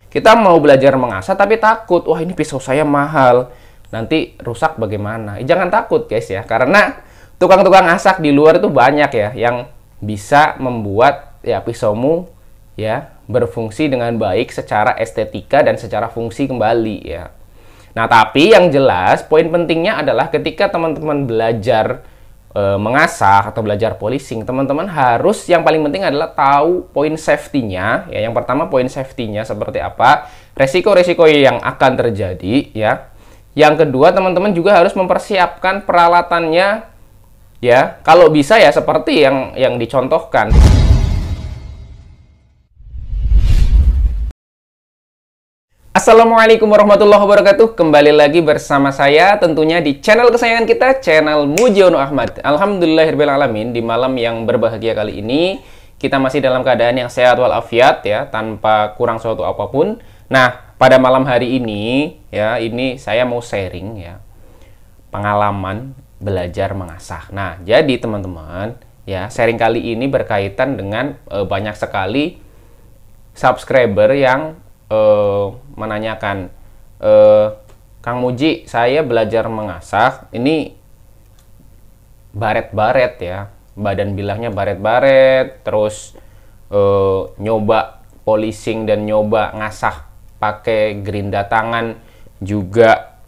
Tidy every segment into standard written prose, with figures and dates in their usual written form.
Kita mau belajar mengasah tapi takut, wah ini pisau saya mahal, nanti rusak bagaimana? Jangan takut guys ya, karena tukang-tukang asah di luar itu banyak ya yang bisa membuat ya pisaumu ya berfungsi dengan baik secara estetika dan secara fungsi kembali ya. Nah, tapi yang jelas poin pentingnya adalah ketika teman-teman belajar mengasah atau belajar polishing, teman-teman harus yang paling penting adalah tahu poin safety-nya ya. Yang pertama poin safety-nya seperti apa, resiko-resiko yang akan terjadi ya. Yang kedua, teman-teman juga harus mempersiapkan peralatannya ya. Kalau bisa ya seperti yang dicontohkan. Assalamualaikum warahmatullahi wabarakatuh. Kembali lagi bersama saya tentunya di channel kesayangan kita, channel Mujiono Ahmad. Alhamdulillahirrahmanirrahim, di malam yang berbahagia kali ini kita masih dalam keadaan yang sehat walafiat ya, tanpa kurang suatu apapun. Nah, pada malam hari ini ya, ini saya mau sharing ya pengalaman belajar mengasah. Nah, jadi teman-teman ya, sharing kali ini berkaitan dengan banyak sekali subscriber yang menanyakan, Kang Muji, saya belajar mengasah, ini baret-baret ya, badan bilahnya baret-baret, terus nyoba polishing dan nyoba ngasah pakai gerinda tangan juga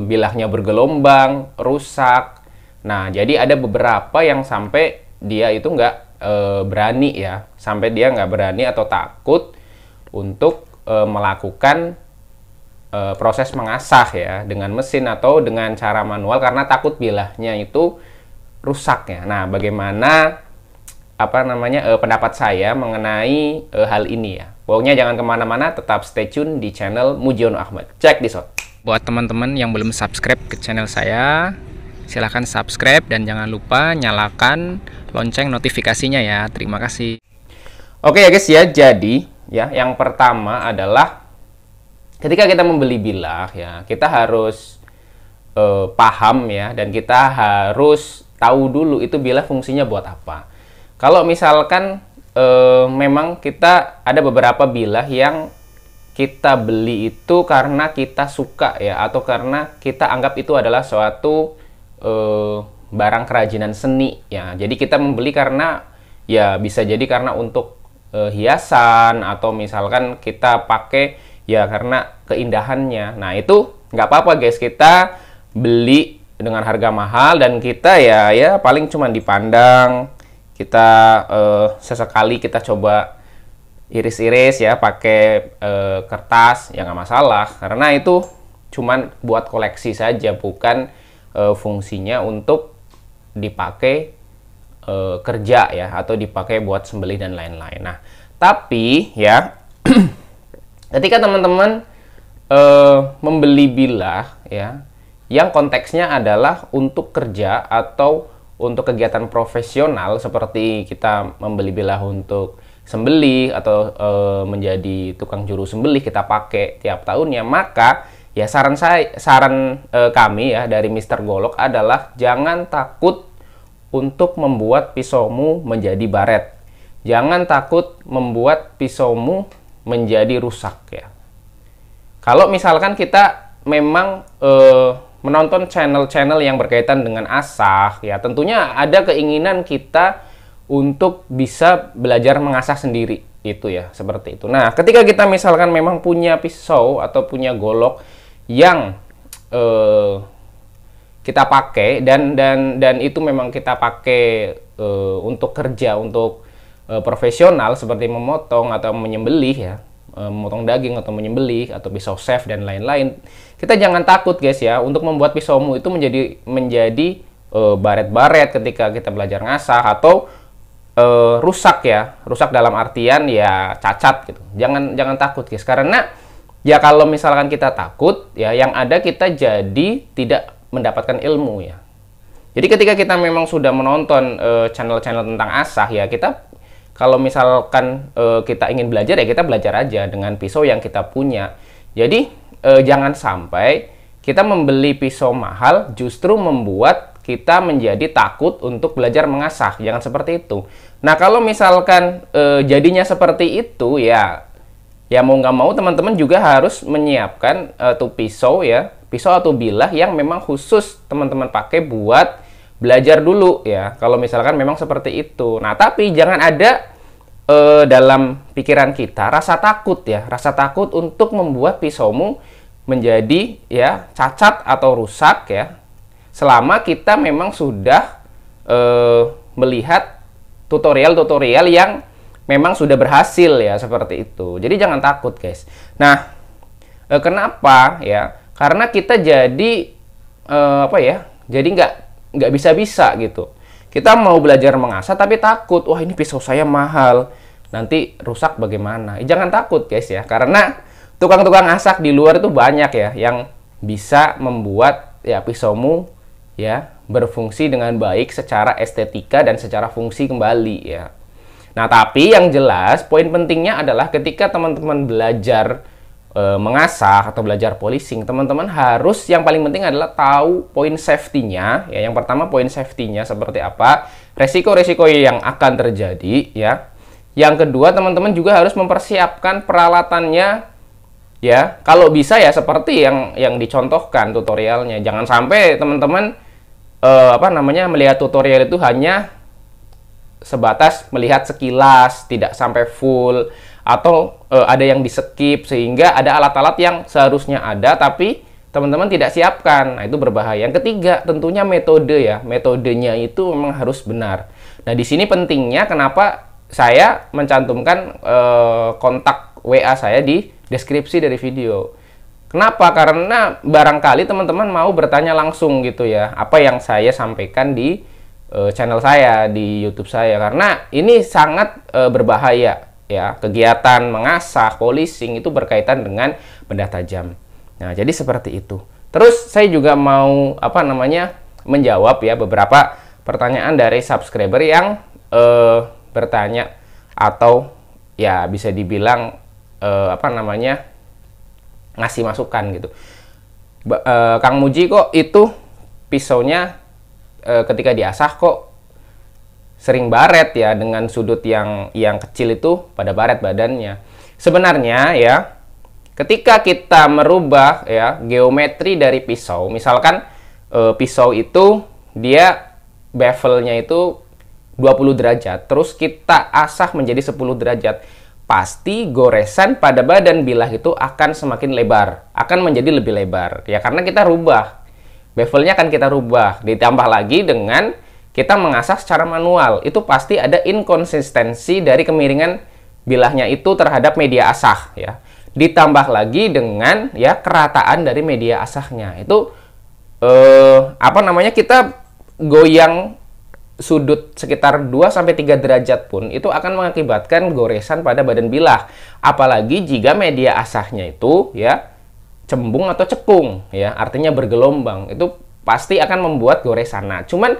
bilahnya bergelombang, rusak. Nah, jadi ada beberapa yang sampai dia itu nggak berani ya, sampai dia nggak berani atau takut untuk melakukan proses mengasah ya dengan mesin atau dengan cara manual karena takut bilahnya itu rusak ya. Nah, bagaimana pendapat saya mengenai hal ini ya. Pokoknya jangan kemana-mana, tetap stay tune di channel Mujiono Ahmad. Cek di shot. Buat teman-teman yang belum subscribe ke channel saya, silahkan subscribe dan jangan lupa nyalakan lonceng notifikasinya ya. Terima kasih. Oke ya guys ya, jadi ya, yang pertama adalah ketika kita membeli bilah ya, kita harus paham ya, dan kita harus tahu dulu itu bilah fungsinya buat apa. Kalau misalkan memang kita ada beberapa bilah yang kita beli itu karena kita suka ya, atau karena kita anggap itu adalah suatu barang kerajinan seni ya. Jadi kita membeli karena ya bisa jadi karena untuk hiasan, atau misalkan kita pakai ya karena keindahannya. Nah, itu nggak apa-apa guys, kita beli dengan harga mahal dan kita ya paling cuma dipandang, kita sesekali kita coba iris-iris ya pakai kertas, ya nggak masalah, karena itu cuman buat koleksi saja, bukan fungsinya untuk dipakai kerja ya, atau dipakai buat sembelih dan lain-lain. Nah, tapi ya ketika teman-teman membeli bilah ya yang konteksnya adalah untuk kerja atau untuk kegiatan profesional, seperti kita membeli bilah untuk sembelih atau menjadi tukang juru sembelih, kita pakai tiap tahunnya, maka ya saran kami ya dari Mr. Golok adalah jangan takut untuk membuat pisaumu menjadi baret. Jangan takut membuat pisaumu menjadi rusak ya. Kalau misalkan kita memang menonton channel-channel yang berkaitan dengan asah ya, tentunya ada keinginan kita untuk bisa belajar mengasah sendiri itu ya, seperti itu. Nah, ketika kita misalkan memang punya pisau atau punya golok yang kita pakai dan itu memang kita pakai untuk kerja, untuk profesional seperti memotong atau menyembelih ya, memotong daging atau menyembelih atau pisau chef dan lain-lain, kita jangan takut guys ya untuk membuat pisaumu itu menjadi baret-baret ketika kita belajar ngasah, atau rusak ya, rusak dalam artian ya cacat gitu. Jangan takut guys, karena ya kalau misalkan kita takut ya, yang ada kita jadi tidak mendapatkan ilmu ya. Jadi ketika kita memang sudah menonton channel-channel tentang asah ya, kita kalau misalkan kita ingin belajar ya kita belajar aja dengan pisau yang kita punya. Jadi jangan sampai kita membeli pisau mahal justru membuat kita menjadi takut untuk belajar mengasah. Jangan seperti itu. Nah, kalau misalkan jadinya seperti itu ya ya mau nggak mau teman-teman juga harus menyiapkan tuh pisau ya, pisau atau bilah yang memang khusus teman-teman pakai buat belajar dulu ya, kalau misalkan memang seperti itu. Nah, tapi jangan ada dalam pikiran kita rasa takut ya, rasa takut untuk membuat pisaumu menjadi ya cacat atau rusak ya, selama kita memang sudah melihat tutorial-tutorial yang memang sudah berhasil ya, seperti itu. Jadi jangan takut guys. Nah, kenapa ya? Karena kita jadi apa ya? Jadi nggak bisa-bisa gitu. Kita mau belajar mengasah tapi takut, wah ini pisau saya mahal, nanti rusak bagaimana? Jangan takut guys ya, karena tukang-tukang asak di luar itu banyak ya yang bisa membuat ya pisaumu ya berfungsi dengan baik secara estetika dan secara fungsi kembali ya. Nah, tapi yang jelas poin pentingnya adalah ketika teman-teman belajar mengasah atau belajar polishing, teman-teman harus, yang paling penting adalah tahu poin safety-nya ya. Yang pertama, poin safety-nya seperti apa, resiko-resiko yang akan terjadi ya. Yang kedua, teman-teman juga harus mempersiapkan peralatannya ya. Kalau bisa ya seperti yang dicontohkan tutorialnya. Jangan sampai teman-teman melihat tutorial itu hanya sebatas melihat sekilas, tidak sampai full, atau ada yang di skip sehingga ada alat-alat yang seharusnya ada tapi teman-teman tidak siapkan. Nah, itu berbahaya. Yang ketiga, tentunya metode ya. Metodenya itu memang harus benar. Nah, di sini pentingnya kenapa saya mencantumkan kontak WA saya di deskripsi dari video. Kenapa? Karena barangkali teman-teman mau bertanya langsung gitu ya, apa yang saya sampaikan di channel saya, di YouTube saya. Karena ini sangat berbahaya ya, kegiatan mengasah, polishing itu berkaitan dengan benda tajam. Nah, jadi seperti itu. Terus saya juga mau menjawab ya beberapa pertanyaan dari subscriber yang bertanya atau ya bisa dibilang ngasih masukan gitu. Kang Muji, kok itu pisaunya ketika diasah kok sering baret ya, dengan sudut yang kecil itu pada baret badannya. Sebenarnya ya, ketika kita merubah ya geometri dari pisau, misalkan pisau itu dia bevelnya itu 20 derajat, terus kita asah menjadi 10 derajat, pasti goresan pada badan bilah itu akan semakin lebar, akan menjadi lebih lebar ya, karena kita rubah bevelnya, kan kita rubah. Ditambah lagi dengan kita mengasah secara manual, itu pasti ada inkonsistensi dari kemiringan bilahnya itu terhadap media asah ya. Ditambah lagi dengan ya kerataan dari media asahnya itu kita goyang sudut sekitar 2-3 derajat pun itu akan mengakibatkan goresan pada badan bilah. Apalagi jika media asahnya itu ya cembung atau cekung ya, artinya bergelombang, itu pasti akan membuat goresan. Nah, cuman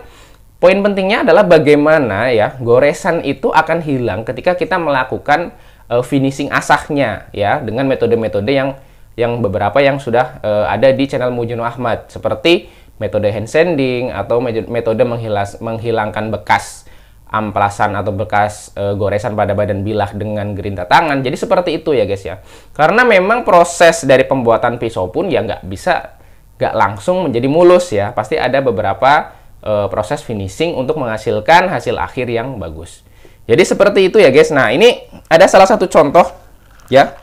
poin pentingnya adalah bagaimana ya goresan itu akan hilang ketika kita melakukan finishing asahnya ya dengan metode-metode yang beberapa yang sudah ada di channel Mujiono Ahmad, seperti metode hand sanding atau metode menghilangkan bekas amplasan atau bekas goresan pada badan bilah dengan gerinda tangan. Jadi seperti itu ya guys ya. Karena memang proses dari pembuatan pisau pun ya nggak langsung menjadi mulus ya. Pasti ada beberapa proses finishing untuk menghasilkan hasil akhir yang bagus. Jadi seperti itu ya guys. Nah, ini ada salah satu contoh ya.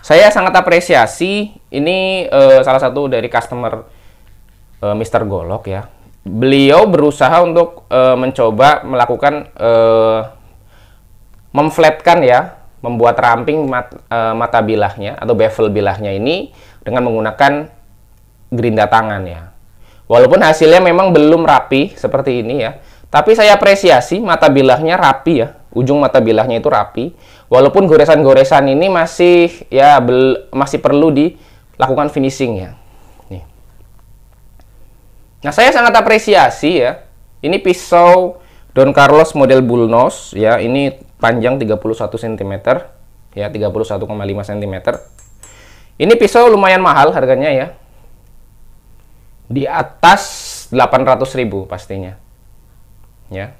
Saya sangat apresiasi ini salah satu dari customer Mr. Golok ya. Beliau berusaha untuk mencoba melakukan memflatkan ya, membuat ramping mata bilahnya atau bevel bilahnya ini dengan menggunakan gerinda tangan ya. Walaupun hasilnya memang belum rapi seperti ini ya, tapi saya apresiasi mata bilahnya rapi ya, ujung mata bilahnya itu rapi. Walaupun goresan-goresan ini masih perlu dilakukan finishing ya. Nih. Nah, saya sangat apresiasi ya. Ini pisau Don Carlos model bullnose ya, ini panjang 31 cm ya, 31,5 cm. Ini pisau lumayan mahal harganya ya. Di atas 800.000 pastinya. Ya.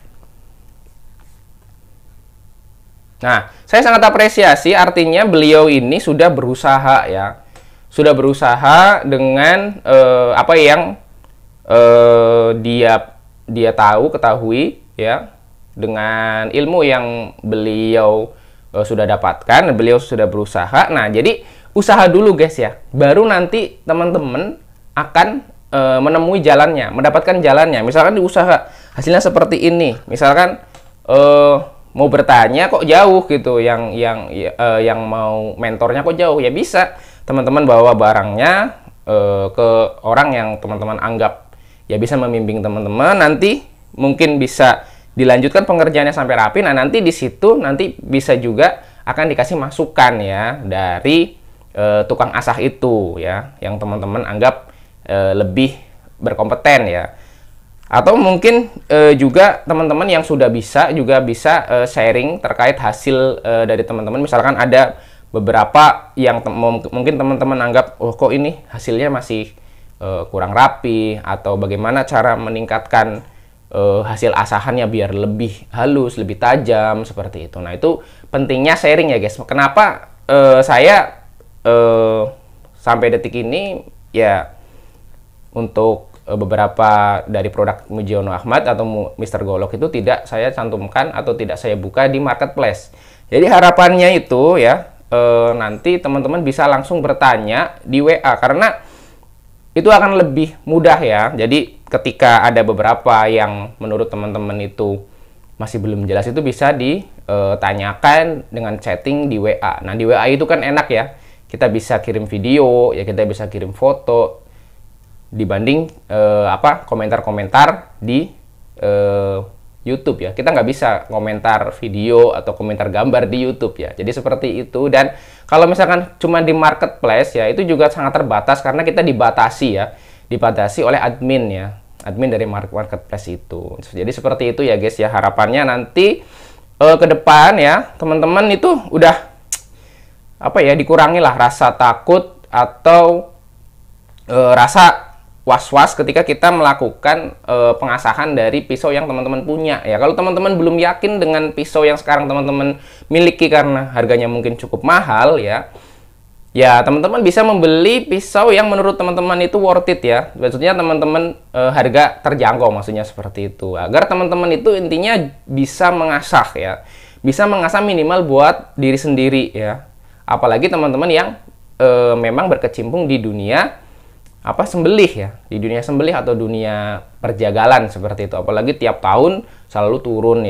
Nah, saya sangat apresiasi, artinya beliau ini sudah berusaha ya, sudah berusaha dengan apa yang dia ketahui ya, dengan ilmu yang beliau sudah dapatkan, beliau sudah berusaha. Nah, jadi usaha dulu guys ya, baru nanti teman-teman akan menemui jalannya, mendapatkan jalannya. Misalkan di usaha hasilnya seperti ini, misalkan mau bertanya kok jauh gitu, yang mau mentornya kok jauh, ya bisa teman-teman bawa barangnya ke orang yang teman-teman anggap ya bisa membimbing teman-teman, nanti mungkin bisa dilanjutkan pengerjaannya sampai rapi. Nah, nanti di situ nanti bisa juga akan dikasih masukan ya dari tukang asah itu ya, yang teman-teman anggap lebih berkompeten ya. Atau mungkin juga teman-teman yang sudah bisa juga bisa sharing terkait hasil dari teman-teman. Misalkan ada beberapa yang mungkin teman-teman anggap, oh kok ini hasilnya masih kurang rapi, atau bagaimana cara meningkatkan hasil asahannya biar lebih halus, lebih tajam, seperti itu. Nah, itu pentingnya sharing ya guys. Kenapa saya sampai detik ini ya, untuk beberapa dari produk Mujiono Ahmad atau Mr. Golok itu tidak saya cantumkan atau tidak saya buka di marketplace. Jadi harapannya itu ya, nanti teman-teman bisa langsung bertanya di WA, karena itu akan lebih mudah ya. Jadi ketika ada beberapa yang menurut teman-teman itu masih belum jelas, itu bisa ditanyakan dengan chatting di WA. Nah, di WA itu kan enak ya, kita bisa kirim video ya, kita bisa kirim foto, dibanding komentar-komentar di YouTube ya. Kita nggak bisa komentar video atau komentar gambar di YouTube ya. Jadi seperti itu. Dan kalau misalkan cuma di marketplace ya, itu juga sangat terbatas karena kita dibatasi ya, dibatasi oleh admin ya, admin dari marketplace itu. Jadi seperti itu ya guys ya. Harapannya nanti ke depan ya, teman-teman itu udah dikurangilah rasa takut atau rasa was-was ketika kita melakukan pengasahan dari pisau yang teman-teman punya ya. Kalau teman-teman belum yakin dengan pisau yang sekarang teman-teman miliki karena harganya mungkin cukup mahal ya, teman-teman bisa membeli pisau yang menurut teman-teman itu worth it ya. Maksudnya teman-teman harga terjangkau, maksudnya seperti itu. Agar teman-teman itu intinya bisa mengasah ya, bisa mengasah minimal buat diri sendiri ya. Apalagi teman-teman yang memang berkecimpung di dunia sembelih ya, di dunia sembelih atau dunia perjagalan seperti itu. Apalagi tiap tahun selalu turun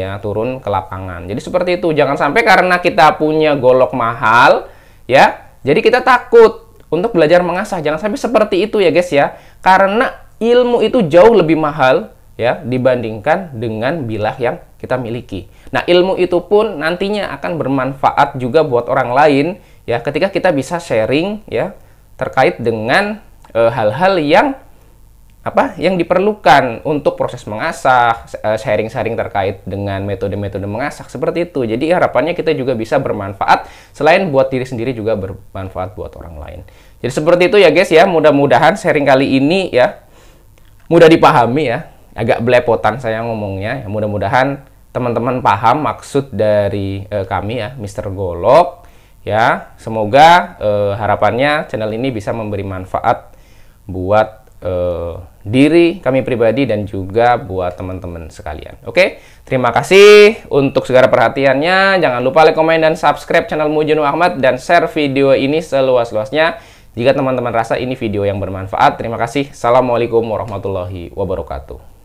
ke lapangan. Jadi seperti itu. Jangan sampai karena kita punya golok mahal ya, jadi kita takut untuk belajar mengasah. Jangan sampai seperti itu ya guys ya. Karena ilmu itu jauh lebih mahal ya dibandingkan dengan bilah yang kita miliki. Nah, ilmu itu pun nantinya akan bermanfaat juga buat orang lain ya, ketika kita bisa sharing ya terkait dengan hal-hal yang diperlukan untuk proses mengasah, sharing-sharing terkait dengan metode-metode mengasah seperti itu. Jadi harapannya kita juga bisa bermanfaat, selain buat diri sendiri juga bermanfaat buat orang lain. Jadi seperti itu ya guys ya. Mudah-mudahan sharing kali ini ya mudah dipahami ya. Agak belepotan saya ngomongnya. Mudah-mudahan teman-teman paham maksud dari kami ya, Mr. Golok ya. Semoga harapannya channel ini bisa memberi manfaat buat diri kami pribadi dan juga buat teman-teman sekalian. Oke, terima kasih untuk segala perhatiannya. Jangan lupa like, komen, dan subscribe channel Mujiono Ahmad, dan share video ini seluas-luasnya jika teman-teman rasa ini video yang bermanfaat. Terima kasih. Assalamualaikum warahmatullahi wabarakatuh.